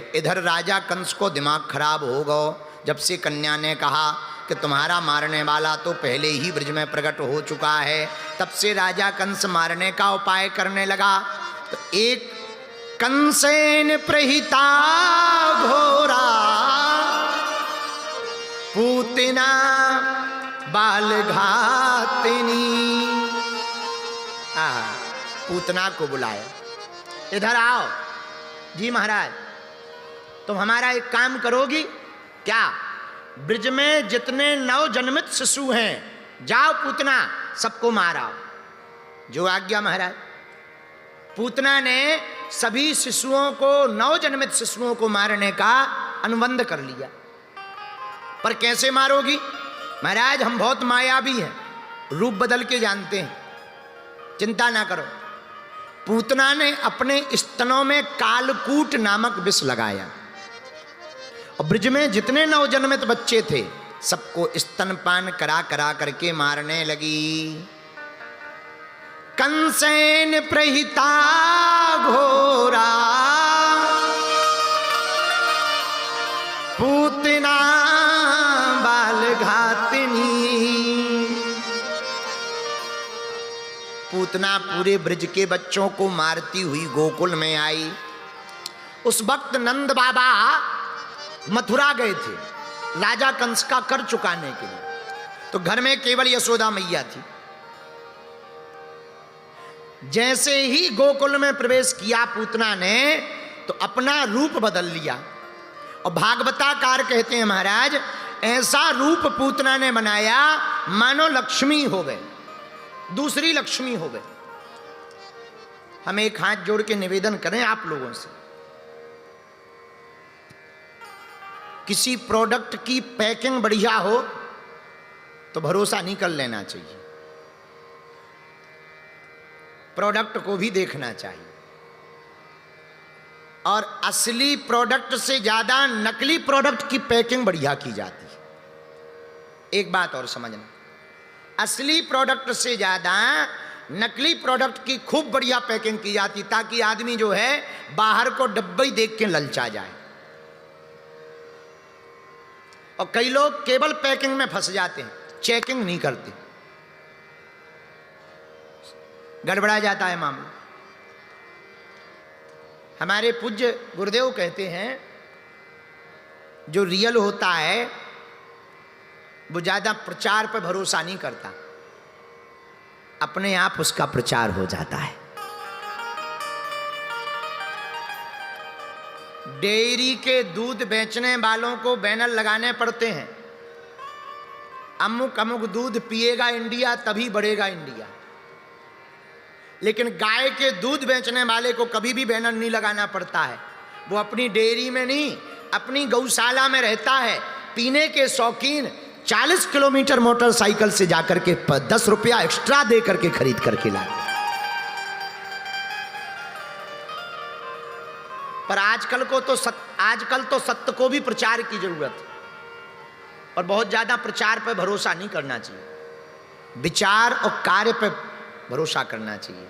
इधर राजा कंस को दिमाग खराब हो गया जब से कन्या ने कहा कि तुम्हारा मारने वाला तो पहले ही ब्रज में प्रकट हो चुका है। तब से राजा कंस मारने का उपाय करने लगा। तो एक कंसेन प्रहिता घोरा पूतना बाल घातिनी। पूतना को बुलाया, इधर आओ। जी महाराज, तुम हमारा एक काम करोगी क्या? ब्रज में जितने नवजन्मित शिशु हैं, जाओ पूतना सबको माराओ। जो आज्ञा महाराज। पूतना ने सभी शिशुओं को, नवजन्मित शिशुओं को मारने का अनुबंध कर लिया। पर कैसे मारोगी? महाराज हम बहुत मायावी हैं, रूप बदल के जानते हैं, चिंता ना करो। पूतना ने अपने स्तनों में कालकूट नामक विष लगाया और ब्रज में जितने नवजन्मित बच्चे थे सबको स्तनपान करा करा करके मारने लगी। कंसेन प्रहिता घोरा पूतना बाल घातिनी। पूतना पूरे ब्रज के बच्चों को मारती हुई गोकुल में आई। उस वक्त नंद बाबा मथुरा गए थे राजा कंस का कर चुकाने के लिए, तो घर में केवल यशोदा मैया थी। जैसे ही गोकुल में प्रवेश किया पूतना ने, तो अपना रूप बदल लिया। और भागवताकार कहते हैं महाराज, ऐसा रूप पूतना ने बनाया मानो लक्ष्मी हो गए, दूसरी लक्ष्मी हो गए। हम एक हाथ जोड़ के निवेदन करें आप लोगों से, किसी प्रोडक्ट की पैकिंग बढ़िया हो तो भरोसा नहीं कर लेना चाहिए, प्रोडक्ट को भी देखना चाहिए। और असली प्रोडक्ट से ज्यादा नकली प्रोडक्ट की पैकिंग बढ़िया की जाती है। एक बात और समझना, असली प्रोडक्ट से ज्यादा नकली प्रोडक्ट की खूब बढ़िया पैकिंग की जाती, ताकि आदमी जो है बाहर को डब्बा ही देख के ललचा जाए। और कई लोग केवल पैकिंग में फंस जाते हैं, चेकिंग नहीं करते, गड़बड़ा जाता है मामला। हमारे पूज्य गुरुदेव कहते हैं, जो रियल होता है वो ज्यादा प्रचार पर भरोसा नहीं करता, अपने आप उसका प्रचार हो जाता है। डेयरी के दूध बेचने वालों को बैनर लगाने पड़ते हैं, अमुक अमुक दूध पिएगा इंडिया तभी बढ़ेगा इंडिया। लेकिन गाय के दूध बेचने वाले को कभी भी बैनर नहीं लगाना पड़ता है। वो अपनी डेयरी में नहीं, अपनी गौशाला में रहता है। पीने के शौकीन 40 किलोमीटर मोटरसाइकिल से जाकर के 10 रुपया एक्स्ट्रा दे करके खरीद करके लाए। पर आजकल तो सत्य को भी प्रचार की जरूरत है, और बहुत ज्यादा प्रचार पर भरोसा नहीं करना चाहिए, विचार और कार्य पर भरोसा करना चाहिए।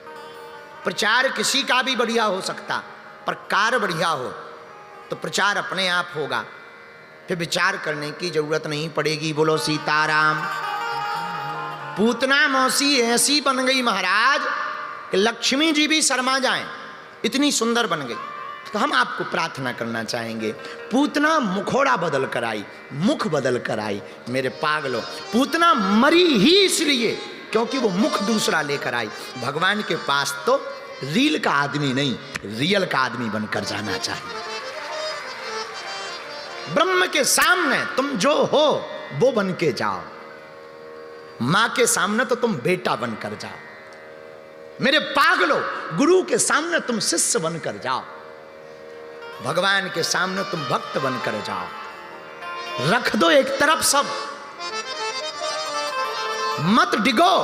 प्रचार किसी का भी बढ़िया हो सकता, पर कार्य बढ़िया हो तो प्रचार अपने आप होगा, फिर विचार करने की जरूरत नहीं पड़ेगी। बोलो सीताराम। पूतना मौसी ऐसी बन गई महाराज कि लक्ष्मी जी भी शर्मा जाएं, इतनी सुंदर बन गई। तो हम आपको प्रार्थना करना चाहेंगे, पूतना मुखोड़ा बदल कर आई, मुख बदल कर आई। मेरे पागलों, पूतना मरी ही इसलिए क्योंकि वो मुख दूसरा लेकर आई। भगवान के पास तो रील का आदमी नहीं, रियल का आदमी बनकर जाना चाहिए। ब्रह्म के सामने तुम जो हो वो बन के जाओ, मां के सामने तो तुम बेटा बनकर जाओ। मेरे पागलों, गुरु के सामने तुम शिष्य बनकर जाओ, भगवान के सामने तुम भक्त बनकर जाओ। रख दो एक तरफ सब, मत डिगो।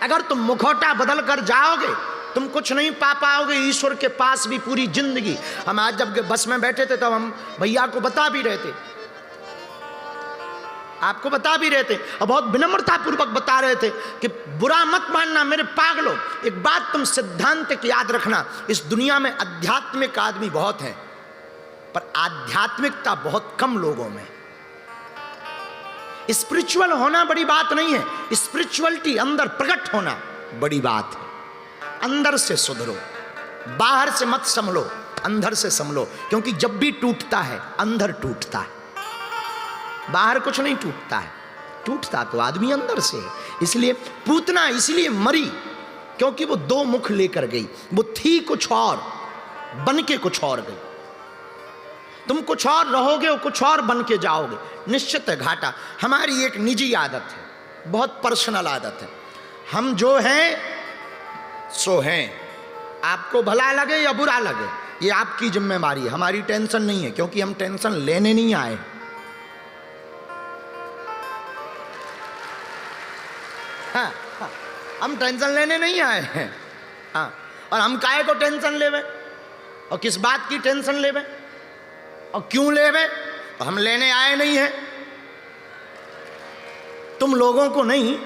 अगर तुम मुखौटा बदल कर जाओगे तुम कुछ नहीं पा पाओगे ईश्वर के पास भी पूरी जिंदगी। हम आज जब बस में बैठे थे तब हम भैया को बता भी रहे थे, आपको बता भी रहे थे, और बहुत विनम्रता पूर्वक बता रहे थे कि बुरा मत मानना मेरे पागलों। एक बात तुम सिद्धांत की याद रखना, इस दुनिया में आध्यात्मिक आदमी बहुत हैं, पर आध्यात्मिकता बहुत कम लोगों में। स्पिरिचुअल होना बड़ी बात नहीं है, स्पिरिचुअलिटी अंदर प्रकट होना बड़ी बात है। अंदर से सुधरो, बाहर से मत संभलो, अंदर से संभलो, क्योंकि जब भी टूटता है अंदर टूटता है, बाहर कुछ नहीं टूटता है, टूटता तो आदमी अंदर से है। इसलिए पूतना इसलिए मरी क्योंकि वो दो मुख लेकर गई, वो थी कुछ और बन के कुछ और गई। तुम कुछ और रहोगे और कुछ और बन के जाओगे, निश्चित है घाटा। हमारी एक निजी आदत है, बहुत पर्सनल आदत है, हम जो हैं सो हैं, आपको भला लगे या बुरा लगे ये आपकी जिम्मेदारी है, हमारी टेंशन नहीं है, क्योंकि हम टेंशन लेने नहीं आए। हाँ, हाँ, हम टेंशन लेने नहीं आए हैं। हाँ, और हम काहे को टेंशन लेवे और किस बात की टेंशन लेवे और क्यों लेवे, हम लेने आए नहीं हैं। तुम लोगों को नहीं,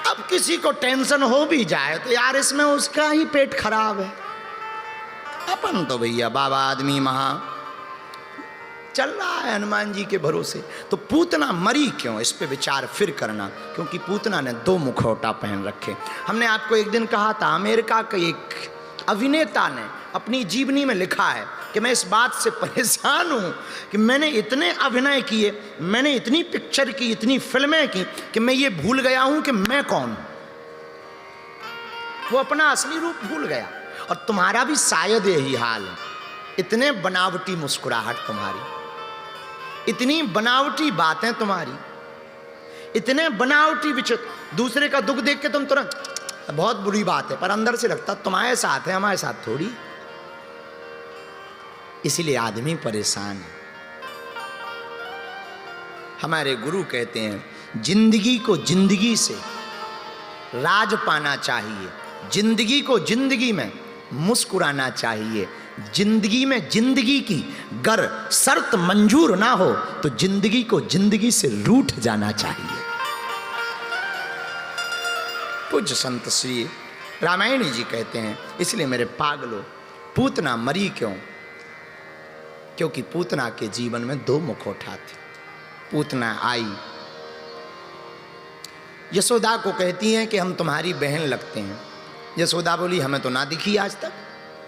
अब किसी को टेंशन हो भी जाए तो यार इसमें उसका ही पेट खराब है। अपन तो भैया बाबा आदमी महा चल रहा है हनुमान जी के भरोसे। तो पूतना मरी क्यों, इस पे विचार फिर करना, क्योंकि पूतना ने दो मुखौटा पहन रखे। हमने आपको एक दिन कहा था, अमेरिका के एक अभिनेता ने अपनी जीवनी में लिखा है कि मैं इस बात से परेशान हूं कि मैंने इतने अभिनय किए, मैंने इतनी पिक्चर की, इतनी फिल्में की कि मैं ये भूल गया हूं कि मैं कौन हूं। वो अपना असली रूप भूल गया। और तुम्हारा भी शायद यही हाल है, इतने बनावटी मुस्कुराहट तुम्हारी, इतनी बनावटी बातें तुम्हारी, इतने बनावटी विचित्र, दूसरे का दुख देख के तुम तुरंत बहुत बुरी बात है, पर अंदर से लगता तुम्हारे साथ है, हमारे साथ थोड़ी। इसीलिए आदमी परेशान है। हमारे गुरु कहते हैं जिंदगी को जिंदगी से राज पाना चाहिए, जिंदगी को जिंदगी में मुस्कुराना चाहिए, जिंदगी में जिंदगी की गर शर्त मंजूर ना हो तो जिंदगी को जिंदगी से रूठ जाना चाहिए। पूज्य संत श्री रामायणी जी कहते हैं, इसलिए मेरे पागलों पूतना मरी क्यों, क्योंकि पूतना के जीवन में दो मुखौटा थे। पूतना आई, यशोदा को कहती हैं कि हम तुम्हारी बहन लगते हैं। यशोदा बोली हमें तो ना दिखी आज तक,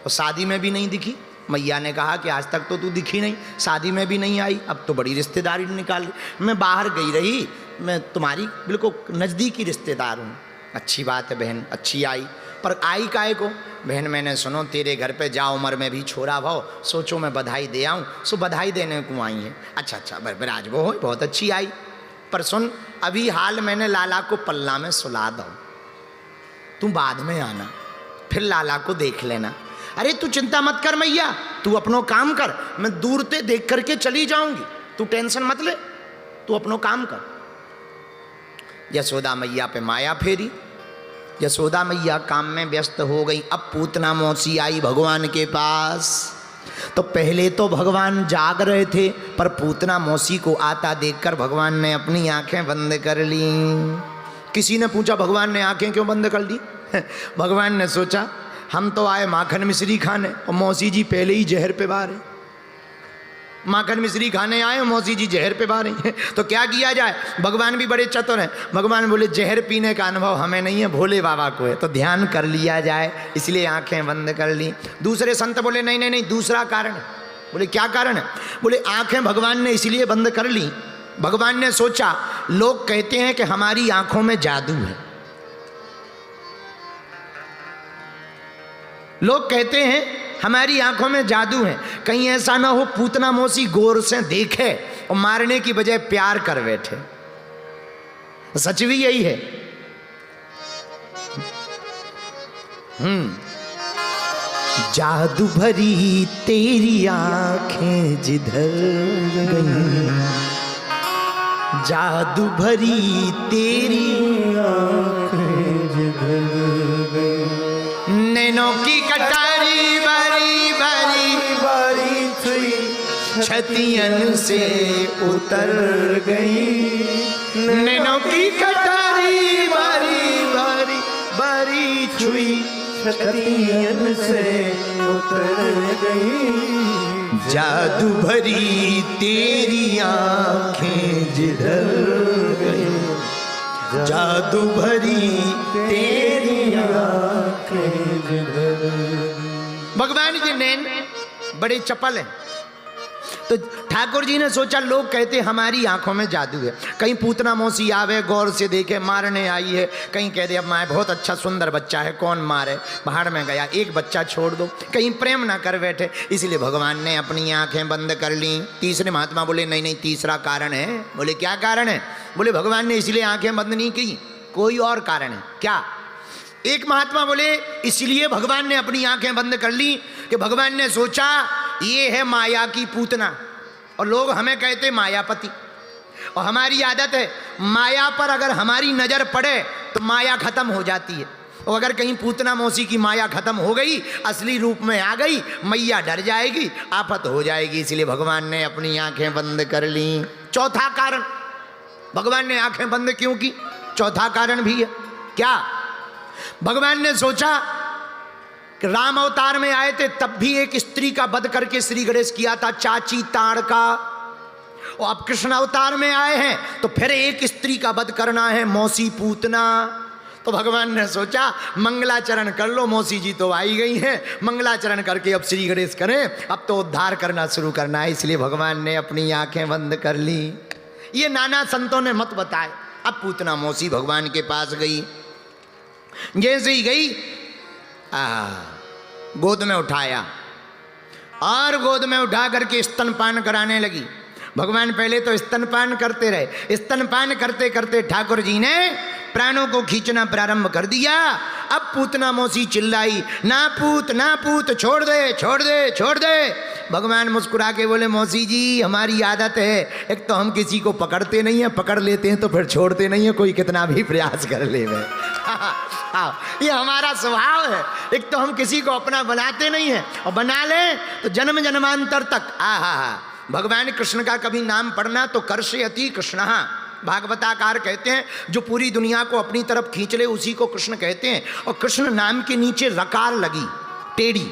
और शादी में भी नहीं दिखी। मैया ने कहा कि आज तक तो तू दिखी नहीं, शादी में भी नहीं आई, अब तो बड़ी रिश्तेदारी निकाल। मैं बाहर गई रही, मैं तुम्हारी बिल्कुल नज़दीकी रिश्तेदार हूँ। अच्छी बात है बहन, अच्छी आई, पर आई काहे को? बहन मैंने सुनो तेरे घर पे जा उम्र में भी छोरा भाव, सोचो मैं बधाई दे आऊँ, सो बधाई देने को आई है। अच्छा बराज वो हो, बहुत अच्छी आई, पर सुन अभी हाल मैंने लाला को पल्ला में सुला दो, तू बाद में आना, फिर लाला को देख लेना। अरे तू चिंता मत कर मैया, तू अपनो काम कर, मैं दूर से देख करके चली जाऊंगी, तू टेंशन मत ले, तू अपनो काम कर। यशोदा मैया पे माया फेरी, यशोदा मैया काम में व्यस्त हो गई। अब पूतना मौसी आई भगवान के पास, तो पहले तो भगवान जाग रहे थे, पर पूतना मौसी को आता देखकर भगवान ने अपनी आंखें बंद कर ली। किसी ने पूछा भगवान ने आंखें क्यों बंद कर दी? भगवान ने सोचा हम तो आए माखन मिश्री खाने और मौसी जी पहले ही जहर पे बार है, माखन मिश्री खाने आए मौसी जी जहर पे बार हैं, तो क्या किया जाए? भगवान भी बड़े चतुर हैं। भगवान बोले जहर पीने का अनुभव हमें नहीं है, भोले बाबा को है, तो ध्यान कर लिया जाए, इसलिए आंखें बंद कर ली। दूसरे संत बोले नहीं दूसरा कारण। बोले क्या कारण है? बोले आंखें भगवान ने इसलिए बंद कर ली, भगवान ने सोचा लोग कहते हैं कि हमारी आंखों में जादू है, लोग कहते हैं हमारी आंखों में जादू है, कहीं ऐसा ना हो पूतना मौसी गौर से देखे और मारने की बजाय प्यार कर बैठे। सच भी यही है। जादू भरी तेरी आंखें जिधर गई, जादू भरी तेरी आंखें जिधर गई, नैनों की कटारी बारी बारी बारी थी, छतियन से उतर गई, नैनों की कटारी बारी छुई क्षत्रियन से उतर गई। जादू भरी तेरी आंखें जिधर गई, जादू भरी तेरी आंखें जिधर। भगवान के नैन बड़े चपल हैं। तो ठाकुर जी ने सोचा, लोग कहते हमारी आंखों में जादू है, कहीं पूतना मौसी आवे गौर से देखे मारने आई है, कहीं कह दे अब मैं बहुत अच्छा सुंदर बच्चा है कौन मारे, बाहर में गया एक बच्चा छोड़ दो, कहीं प्रेम ना कर बैठे, इसलिए भगवान ने अपनी आंखें बंद कर ली। तीसरे महात्मा बोले नहीं नहीं, तीसरा कारण है। बोले क्या कारण है? बोले भगवान ने इसलिए आंखें बंद नहीं की, कोई और कारण है। क्या? एक महात्मा बोले इसलिए भगवान ने अपनी आंखें बंद कर ली कि भगवान ने सोचा ये है माया की पूतना, और लोग हमें कहते मायापति, और हमारी आदत है माया पर अगर हमारी नजर पड़े तो माया खत्म हो जाती है, और अगर कहीं पूतना मौसी की माया खत्म हो गई, असली रूप में आ गई, मैया डर जाएगी, आफत हो जाएगी, इसलिए भगवान ने अपनी आंखें बंद कर ली। चौथा कारण, भगवान ने आंखें बंद क्यों की? चौथा कारण भी है। क्या? भगवान ने सोचा कि राम अवतार में आए थे तब भी एक स्त्री का वध करके श्री गणेश किया था, चाची ताड़ का, और अब कृष्ण अवतार में आए हैं तो फिर एक स्त्री का वध करना है, मौसी पूतना। तो भगवान ने सोचा मंगलाचरण कर लो, मौसी जी तो आई गई हैं, मंगलाचरण करके अब श्री गणेश करें, अब तो उद्धार करना शुरू करना है, इसलिए भगवान ने अपनी आंखें बंद कर ली। ये नाना संतों ने मत बताए। अब पूतना मौसी भगवान के पास गई, जैसे ही गई गोद में उठाया और गोद में उठा करके स्तनपान कराने लगी। भगवान पहले तो स्तनपान करते रहे, स्तनपान करते करते ठाकुर जी ने प्राणों को खींचना प्रारंभ कर दिया। अब पूतना मौसी चिल्लाई, ना पूत छोड़ दे छोड़ दे छोड़ दे। भगवान मुस्कुरा के बोले मौसी जी हमारी आदत है, एक तो हम किसी को पकड़ते नहीं है, पकड़ लेते हैं तो फिर छोड़ते नहीं है, कोई कितना भी प्रयास कर ले। ये हमारा स्वभाव है, एक तो हम किसी को अपना बनाते नहीं है, और बना लें तो जन्म जन्मांतर तक। भगवान कृष्ण का कभी नाम पढ़ना तो कर्षयति कृष्ण, भागवताकार कहते हैं जो पूरी दुनिया को अपनी तरफ खींच ले उसी को कृष्ण कहते हैं। और कृष्ण नाम के नीचे रकार लगी, टेढ़ी,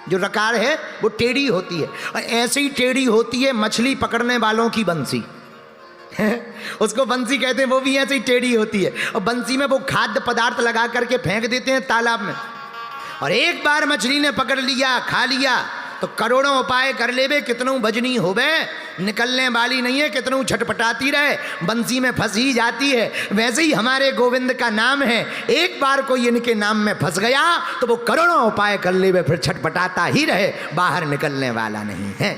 जो रकार है वो टेढ़ी होती है, और ऐसे ही टेढ़ी होती है मछली पकड़ने वालों की बंसी उसको बंसी कहते हैं, वो भी ऐसे ही टेढ़ी होती है, और बंसी में वो खाद्य पदार्थ लगा करके फेंक देते हैं तालाब में, और एक बार मछली ने पकड़ लिया खा लिया तो करोड़ों उपाय कर लेवे, कितनों भजनी होवे, निकलने वाली नहीं है, कितनों छटपटाती रहे, बंसी में फंस ही जाती है। वैसे ही हमारे गोविंद का नाम है, एक बार कोई इनके नाम में फंस गया तो वो करोड़ों उपाय कर लेवे, फिर छटपटाता ही रहे, बाहर निकलने वाला नहीं है।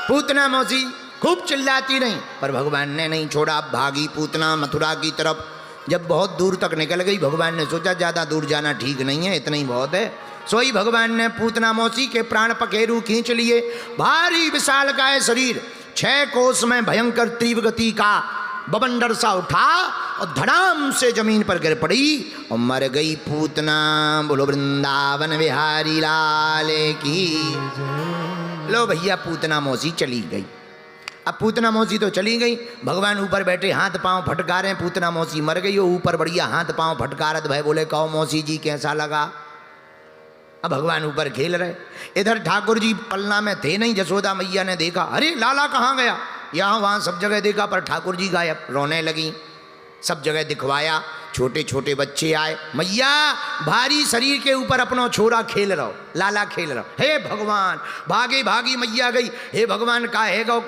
पूतना मौसी खूब चिल्लाती नहीं, पर भगवान ने नहीं छोड़ा। भागी पूतना मथुरा की तरफ, जब बहुत दूर तक निकल गई भगवान ने सोचा ज़्यादा दूर जाना ठीक नहीं है, इतना ही बहुत है। सोई भगवान ने पूतना मौसी के प्राण पखेरु खींच लिए। भारी विशाल का है शरीर, 6 कोस में भयंकर तीव्र गति का बवंडर सा उठा और धड़ाम से जमीन पर गिर पड़ी और मर गई पूतना। बोलो वृंदावन बिहारी लाल की। लो भैया पूतना मौसी चली गई। अब पूतना मौसी तो चली गई, भगवान ऊपर बैठे हाथ पांव फटका रहे हैं, पूतना मौसी मर गई, वो ऊपर बढ़िया हाथ पांव फटकारत भाई बोले कहो मौसी जी कैसा लगा। अब भगवान ऊपर खेल रहे, इधर ठाकुर जी पलना में थे नहीं। जसोदा मैया ने देखा, अरे लाला कहाँ गया, यहाँ वहाँ सब जगह देखा पर ठाकुर जी गायब। रोने लगी, सब जगह दिखवाया, छोटे छोटे बच्चे आए, मैया भारी शरीर के ऊपर अपना छोरा खेल रहो, लाला खेल रहो। हे भगवान, भागी भागी मैया गई, हे भगवान का है गो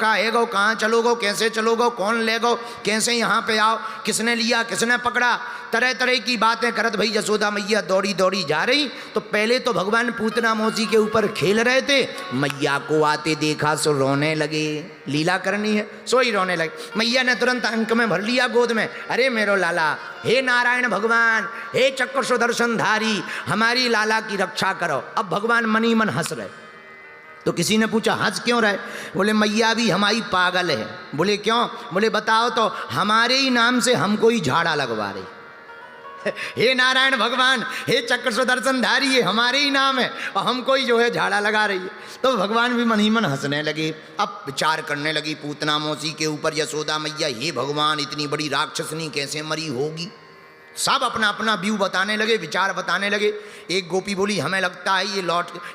कहाँ चलोगो, कैसे चलोगो, कौन ले गो, कैसे यहाँ पे आओ, किसने लिया किसने पकड़ा, तरह तरह की बातें करत भाई जसोदा मैया दौड़ी दौड़ी जा रही। तो पहले तो भगवान पूतना मौसी के ऊपर खेल रहे थे, मैया को आते देखा सो रोने लगे, लीला करनी है सो ही रोने लगे। मैया ने तुरंत अंक में भर लिया गोद में, अरे मेरो लाला, हे नारायण भगवान, हे चक्र सुदर्शन धारी, हमारी लाला की रक्षा करो। अब भगवान मनी मन हंस रहे। तो किसी ने पूछा हंस क्यों रहे, बोले मैया भी हमारी पागल है। बोले क्यों, बोले बताओ तो, हमारे ही नाम से हमको ही झाड़ा लगवा रही। हे नारायण भगवान, हे चक्र सुदर्शन धारी, ये हमारे ही नाम है और हमको ही जो है झाड़ा लगा रही है। तो भगवान भी मन ही मन हंसने लगे। अब विचार करने लगी पूतना मौसी के ऊपर यशोदा मैया, हे भगवान इतनी बड़ी राक्षसनी कैसे मरी होगी, सब अपना अपना व्यू बताने लगे, विचार बताने लगे। एक गोपी बोली हमें लगता है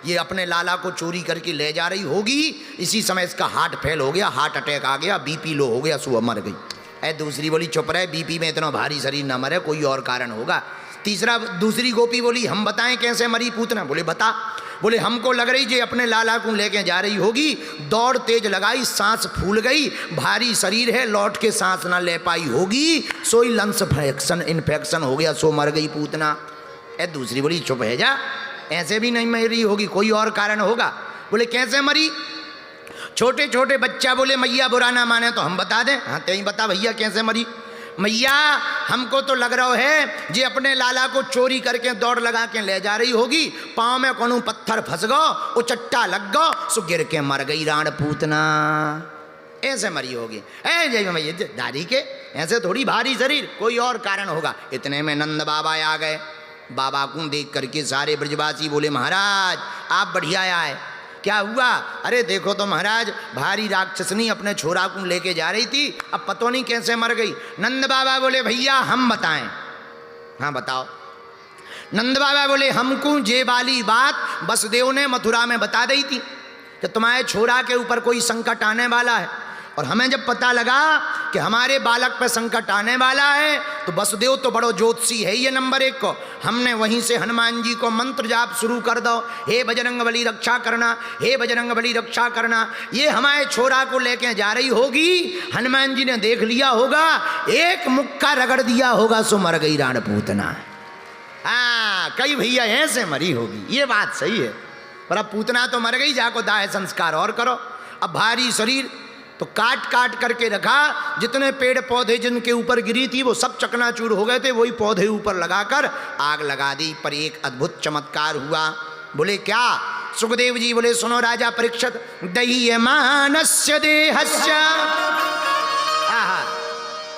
ये अपने लाला को चोरी करके ले जा रही होगी, इसी समय इसका हार्ट फेल हो गया, हार्ट अटैक आ गया, बीपी लो हो गया, सुबह मर गई। दूसरी बोली चुप रहे, बीपी में इतना भारी शरीर न मरे, कोई और कारण होगा। दूसरी गोपी बोली हम बताएं कैसे मरी पूतना? बोले बता। बोले हमको लग रही जे अपने लाला को लेके जा रही होगी, दौड़ तेज लगाई, सांस फूल गई, भारी शरीर है, लौट के सांस ना ले पाई होगी, सोई लंग्स इन्फेक्शन हो गया, सो मर गई पूतना। दूसरी बोली चुप है जा, ऐसे भी नहीं मरी होगी, कोई और कारण होगा। बोले कैसे मरी? छोटे छोटे बच्चा बोले मैया बुरा ना माने तो हम बता दें। हाँ तेई बता भैया कैसे मरी? मैया हमको तो लग रहा है जे अपने लाला को चोरी करके दौड़ लगा के ले जा रही होगी, पाँव में कोनो पत्थर फंस गो, वो चट्टा लग गो, सो गिर के मर गई राण पूतना, ऐसे मरी होगी। जय मैया दादी के ऐसे थोड़ी भारी शरीर, कोई और कारण होगा। इतने में नंद बाबा आ गए। बाबा को देख करके सारे ब्रजवासी बोले महाराज आप बढ़िया आए, क्या हुआ? अरे देखो तो महाराज भारी राक्षसनी अपने छोरा को लेके जा रही थी, अब पतो नहीं कैसे मर गई। नंद बाबा बोले भैया हम बताएं। हाँ बताओ। नंद बाबा बोले हमको जे वाली बात वसुदेव ने मथुरा में बता दी थी कि तुम्हारे छोरा के ऊपर कोई संकट आने वाला है, और हमें जब पता लगा कि हमारे बालक पर संकट आने वाला है तो वसुदेव तो बड़ो ज्योतिषी है ये नंबर 1 को, हमने वहीं से हनुमान जी को मंत्र जाप शुरू कर दो, हे बजरंग बली रक्षा करना, हे बजरंग बली रक्षा करना। ये हमारे छोरा को लेके जा रही होगी, हनुमान जी ने देख लिया होगा, एक मुक्का रगड़ दिया होगा, सो मर गई राण पूतना। हाँ कई भैया ऐसे मरी होगी, ये बात सही है, पर अब पूतना तो मर गई, जाको दाह संस्कार और करो। अब भारी शरीर तो काट काट करके रखा, जितने पेड़ पौधे जिनके ऊपर गिरी थी वो सब चकनाचूर हो गए थे, वही पौधे ऊपर लगाकर आग लगा दी। पर एक अद्भुत चमत्कार हुआ। बोले क्या? सुखदेव जी बोले सुनो राजा परीक्षित, दह्यमानस्य देहस्य।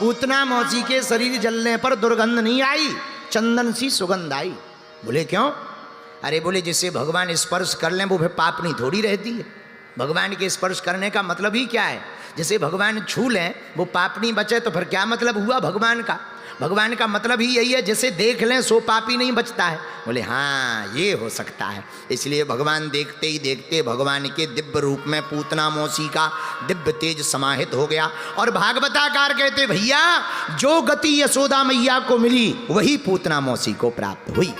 पूतना मौसी के शरीर जलने पर दुर्गंध नहीं आई, चंदन सी सुगंध आई। बोले क्यों? अरे बोले जिसे भगवान स्पर्श कर लें वो फिर पाप नहीं थोड़ी रहती है। भगवान के स्पर्श करने का मतलब ही क्या है? जिसे भगवान छू लें वो पाप नहीं बचे तो फिर क्या मतलब हुआ भगवान का? भगवान का मतलब ही यही है जिसे देख लें सो पापी नहीं बचता है। बोले हाँ ये हो सकता है। इसलिए भगवान देखते ही देखते भगवान के दिव्य रूप में पूतना मौसी का दिव्य तेज समाहित हो गया। और भागवताकार कहते भैया जो गति यशोदा मैया को मिली वही पूतना मौसी को प्राप्त हुई।